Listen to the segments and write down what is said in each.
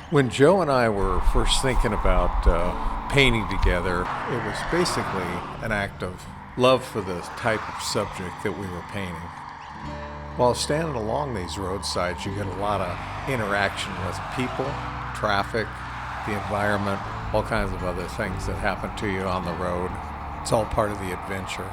When Joe and I were first thinking about painting together, it was basically an act of love for the type of subject that we were painting. While standing along these roadsides, you get a lot of interaction with people, traffic, the environment, all kinds of other things that happen to you on the road. It's all part of the adventure.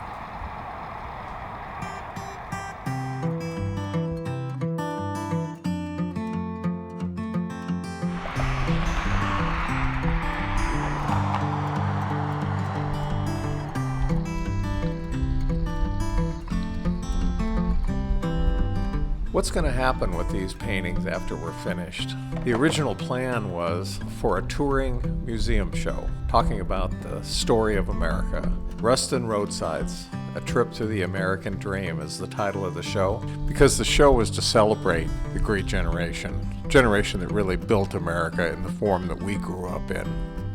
What's going to happen with these paintings after we're finished? The original plan was for a touring museum show, talking about the story of America. Rust and Roadsides, a trip to the American dream is the title of the show, because the show was to celebrate the great generation that really built America in the form that we grew up in.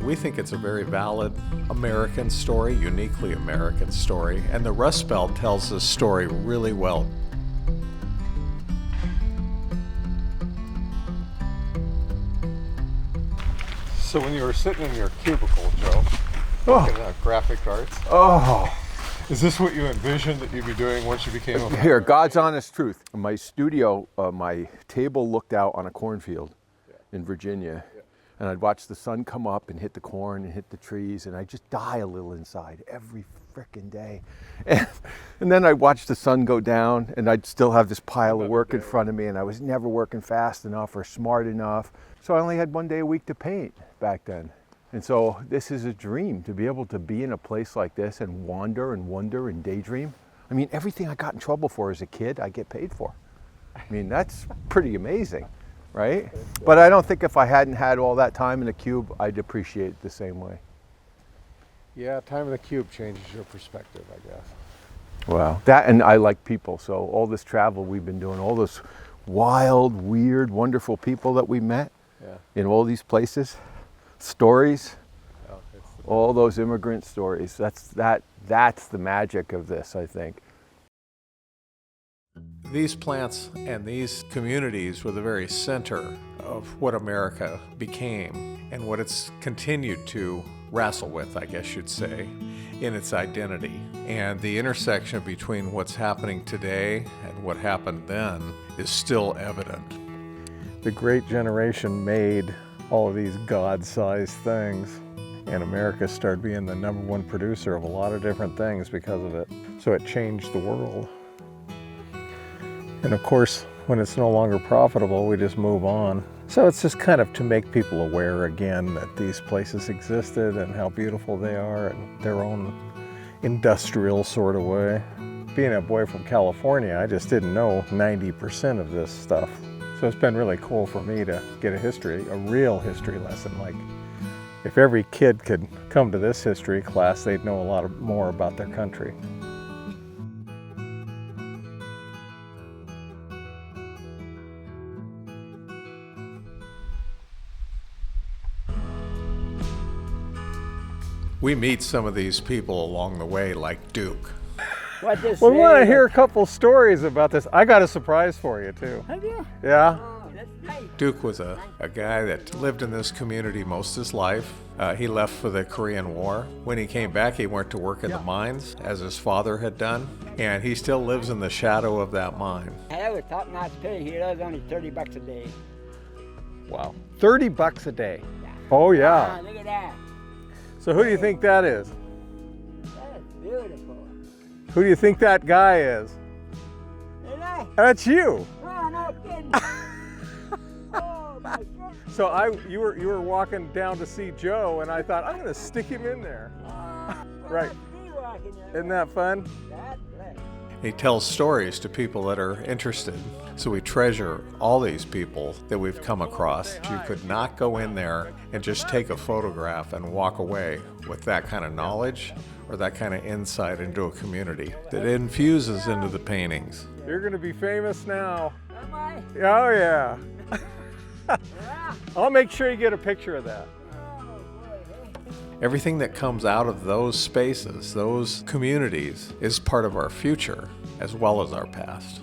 We think it's a very valid American story, uniquely American story, and the Rust Belt tells this story really well. So when you were sitting in your cubicle, Joe, looking at graphic arts, is this what you envisioned that you'd be doing once you became a Here, God's honest truth. My studio, my table looked out on a cornfield in Virginia, and I'd watch the sun come up and hit the corn and hit the trees, and I'd just die a little inside every frickin' day. And then I'd watch the sun go down, and I'd still have this pile of work in front of me, and I was never working fast enough or smart enough. So I only had one day a week to paint back then. And so this is a dream, to be able to be in a place like this and wander and wonder and daydream. I mean, everything I got in trouble for as a kid, I get paid for. I mean, that's pretty amazing, right? But I don't think if I hadn't had all that time in the cube, I'd appreciate it the same way. Yeah, time in the cube changes your perspective, I guess. Wow. That, and I like people. So all this travel we've been doing, all those wild, weird, wonderful people that we met in all these places, stories, all those immigrant stories. That's the magic of this, I think. These plants and these communities were the very center of what America became and what it's continued to wrestle with, I guess you'd say, in its identity. And the intersection between what's happening today and what happened then is still evident. The great generation made all of these God-sized things, and America started being the #1 producer of a lot of different things because of it. So it changed the world. And of course, when it's no longer profitable, we just move on. So it's just kind of to make people aware again that these places existed and how beautiful they are in their own industrial sort of way. Being a boy from California, I just didn't know 90% of this stuff. So it's been really cool for me to get a real history lesson. Like, if every kid could come to this history class, they'd know a lot more about their country. We meet some of these people along the way, like Duke. We want to hear a couple stories about this. I got a surprise for you, too. Have you? Yeah. Oh, that's nice. Duke was a guy that lived in this community most of his life. He left for the Korean War. When he came back, he went to work in the mines, as his father had done, and he still lives in the shadow of that mine. I have a top-notch pay. He does only $30 a day. Wow. $30 a day? Yeah. Oh, yeah. Ah, look at that. So who do you think that is? That's beautiful. Who do you think that guy is? Is that? That's you. Oh, no kidding. Oh, my goodness. So you were walking down to see Joe, and I thought, I'm going to stick him in there. Right. Isn't that fun? That's right. He tells stories to people that are interested. So we treasure all these people that we've come across. You could not go in there and just take a photograph and walk away with that kind of knowledge or that kind of insight into a community that infuses into the paintings. You're going to be famous now. Am I? Oh, yeah. I'll make sure you get a picture of that. Oh, boy. Everything that comes out of those spaces, those communities, is part of our future as well as our past.